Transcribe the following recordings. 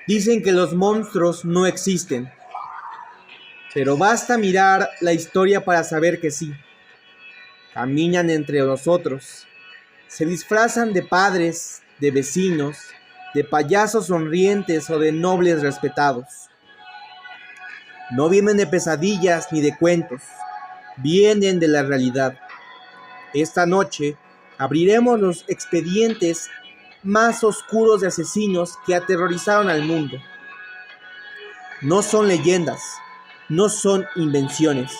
Dicen que los monstruos no existen, pero basta mirar la historia para saber que sí. Caminan entre nosotros, se disfrazan de padres, de vecinos, de payasos sonrientes o de nobles respetados. No vienen de pesadillas ni de cuentos, vienen de la realidad. Esta noche abriremos los expedientes más oscuros de asesinos que aterrorizaron al mundo. No son leyendas, no son invenciones,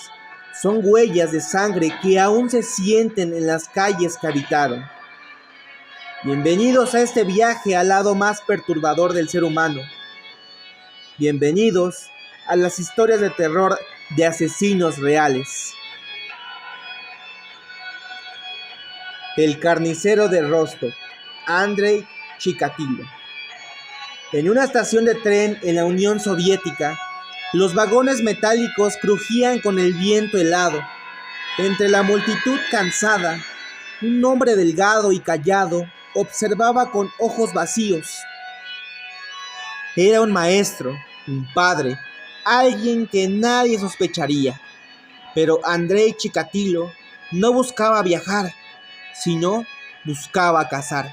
son huellas de sangre que aún se sienten en las calles que habitaron. Bienvenidos a este viaje al lado más perturbador del ser humano. Bienvenidos a las historias de terror de asesinos reales. El carnicero de Rostov, Andrei Chikatilo. En una estación de tren en la Unión Soviética, los vagones metálicos crujían con el viento helado. Entre la multitud cansada, un hombre delgado y callado observaba con ojos vacíos. Era un maestro, un padre, alguien que nadie sospecharía. Pero Andrei Chikatilo no buscaba viajar, sino buscaba cazar.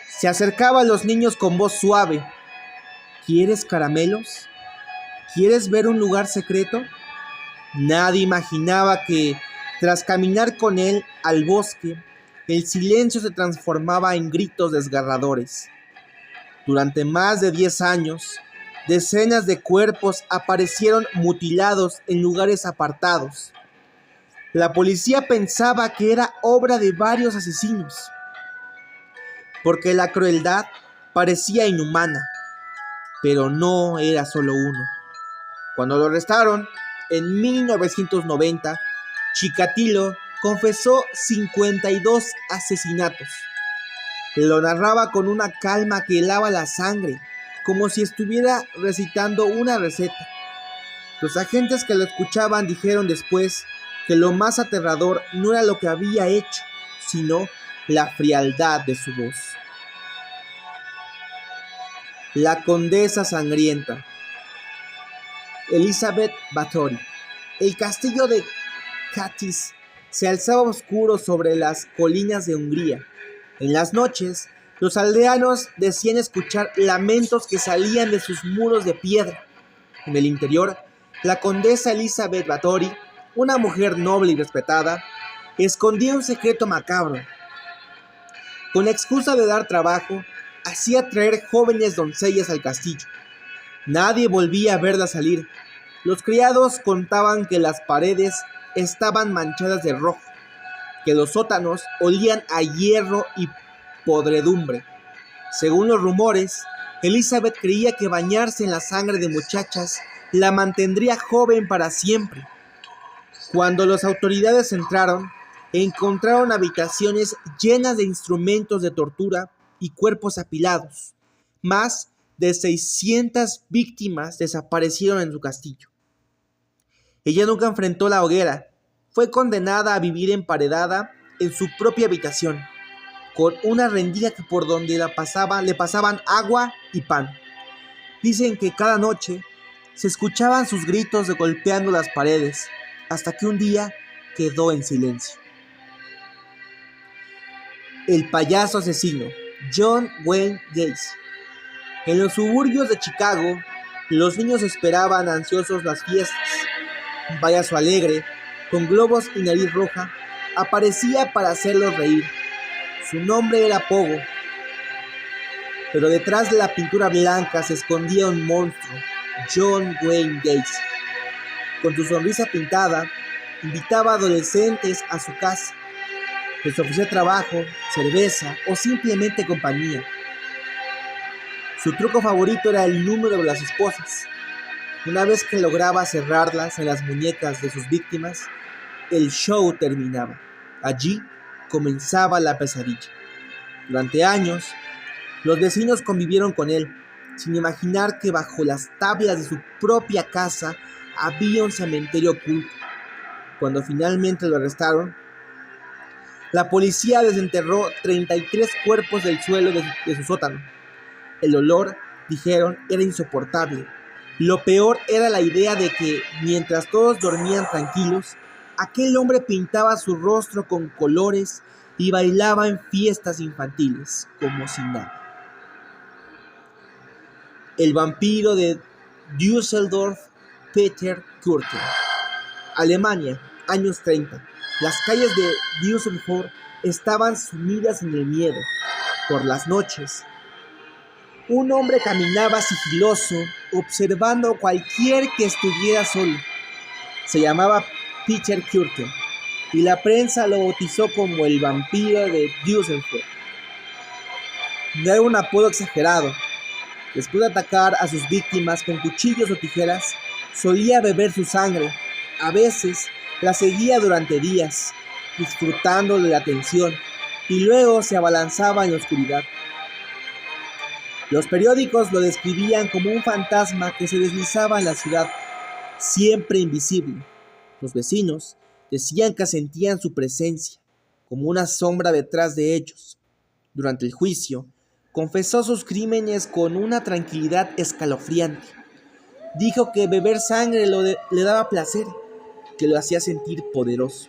Se acercaba a los niños con voz suave. ¿Quieres caramelos? ¿Quieres ver un lugar secreto? Nadie imaginaba que, tras caminar con él al bosque, el silencio se transformaba en gritos desgarradores. Durante más de 10 años, decenas de cuerpos aparecieron mutilados en lugares apartados. La policía pensaba que era obra de varios asesinos, porque la crueldad parecía inhumana, pero no era solo uno. Cuando lo arrestaron, en 1990, Chikatilo confesó 52 asesinatos. Lo narraba con una calma que helaba la sangre, como si estuviera recitando una receta. Los agentes que lo escuchaban dijeron después que lo más aterrador no era lo que había hecho, sino la frialdad de su voz. La condesa sangrienta. Elizabeth Báthory. El castillo de Katisz se alzaba oscuro sobre las colinas de Hungría. En las noches, los aldeanos decían escuchar lamentos que salían de sus muros de piedra. En el interior, la condesa Elizabeth Báthory, una mujer noble y respetada, escondía un secreto macabro. Con la excusa de dar trabajo, hacía traer jóvenes doncellas al castillo. Nadie volvía a verla salir. Los criados contaban que las paredes estaban manchadas de rojo, que los sótanos olían a hierro y podredumbre. Según los rumores, Elizabeth creía que bañarse en la sangre de muchachas la mantendría joven para siempre. Cuando las autoridades entraron, encontraron habitaciones llenas de instrumentos de tortura y cuerpos apilados. Más de 600 víctimas desaparecieron en su castillo. Ella nunca enfrentó la hoguera. Fue condenada a vivir emparedada en su propia habitación, con una rendija que por donde le pasaban agua y pan. Dicen que cada noche se escuchaban sus gritos de golpeando las paredes, hasta que un día quedó en silencio. El payaso asesino, John Wayne Gacy. En los suburbios de Chicago, los niños esperaban ansiosos las fiestas. Un payaso alegre, con globos y nariz roja, aparecía para hacerlos reír. Su nombre era Pogo, pero detrás de la pintura blanca se escondía un monstruo, John Wayne Gacy. Con su sonrisa pintada, invitaba a adolescentes a su casa. Les ofrecía trabajo, cerveza o simplemente compañía. Su truco favorito era el número de las esposas. Una vez que lograba cerrarlas en las muñecas de sus víctimas, el show terminaba. Allí comenzaba la pesadilla. Durante años, los vecinos convivieron con él, sin imaginar que bajo las tablas de su propia casa había un cementerio oculto. Cuando finalmente lo arrestaron, la policía desenterró 33 cuerpos del suelo de su sótano. El olor dijeron, era insoportable. Lo peor era la idea de que, mientras todos dormían tranquilos, aquel hombre pintaba su rostro con colores y bailaba en fiestas infantiles, como si nada. El vampiro de Düsseldorf, Peter Kürten. Alemania, años 30. Las calles de Düsseldorf estaban sumidas en el miedo. Por las noches, un hombre caminaba sigiloso, observando a cualquier que estuviera solo. Se llamaba Peter Kürten, y la prensa lo bautizó como el vampiro de Düsseldorf. No era un apodo exagerado. Después de atacar a sus víctimas con cuchillos o tijeras, solía beber su sangre. A veces la seguía durante días, disfrutando de la tensión, y luego se abalanzaba en la oscuridad. Los periódicos lo describían como un fantasma que se deslizaba en la ciudad, siempre invisible. Los vecinos decían que sentían su presencia, como una sombra detrás de ellos. Durante el juicio, confesó sus crímenes con una tranquilidad escalofriante. Dijo que beber sangre le daba placer, que lo hacía sentir poderoso.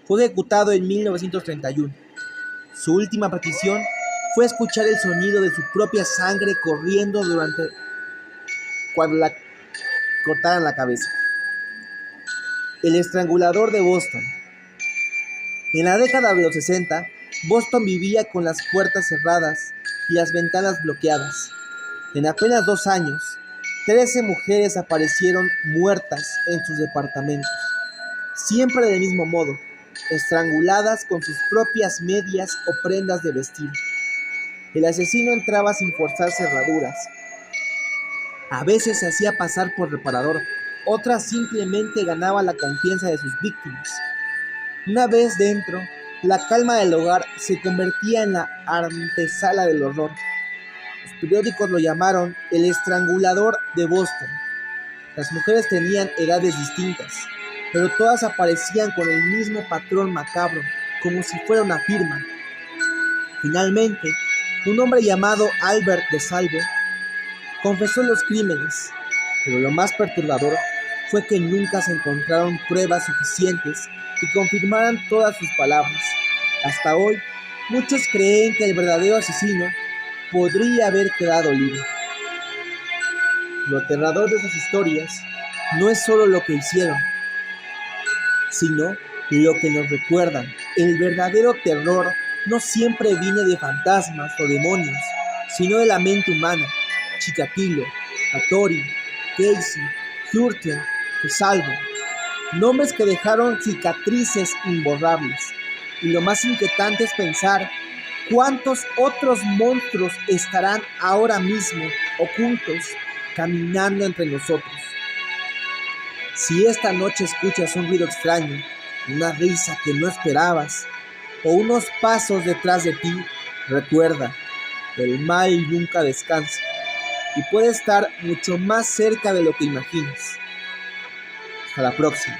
Fue ejecutado en 1931. Su última petición fue escuchar el sonido de su propia sangre corriendo cuando la cortaran la cabeza. El estrangulador de Boston. En la década de los 60, Boston vivía con las puertas cerradas y las ventanas bloqueadas. En apenas 2 años, 13 mujeres aparecieron muertas en sus departamentos, siempre del mismo modo, estranguladas con sus propias medias o prendas de vestir. El asesino entraba sin forzar cerraduras. A veces se hacía pasar por reparador, otras simplemente ganaba la confianza de sus víctimas. Una vez dentro, la calma del hogar se convertía en la antesala del horror. Los periódicos lo llamaron el estrangulador de Boston. Las mujeres tenían edades distintas, pero todas aparecían con el mismo patrón macabro, como si fuera una firma. Finalmente, un hombre llamado Albert de Salvo confesó los crímenes, pero lo más perturbador fue que nunca se encontraron pruebas suficientes que confirmaran todas sus palabras. Hasta hoy, muchos creen que el verdadero asesino podría haber quedado libre. Lo aterrador de esas historias no es solo lo que hicieron, sino lo que nos recuerdan. El verdadero terror no siempre viene de fantasmas o demonios, sino de la mente humana. Chikatilo, Hattori, Casey, Kürten, Salvo, nombres que dejaron cicatrices imborrables. Y lo más inquietante es pensar cuántos otros monstruos estarán ahora mismo ocultos, caminando entre nosotros. Si esta noche escuchas un ruido extraño, una risa que no esperabas, o unos pasos detrás de ti, recuerda, el mal nunca descansa y puede estar mucho más cerca de lo que imaginas. Hasta la próxima.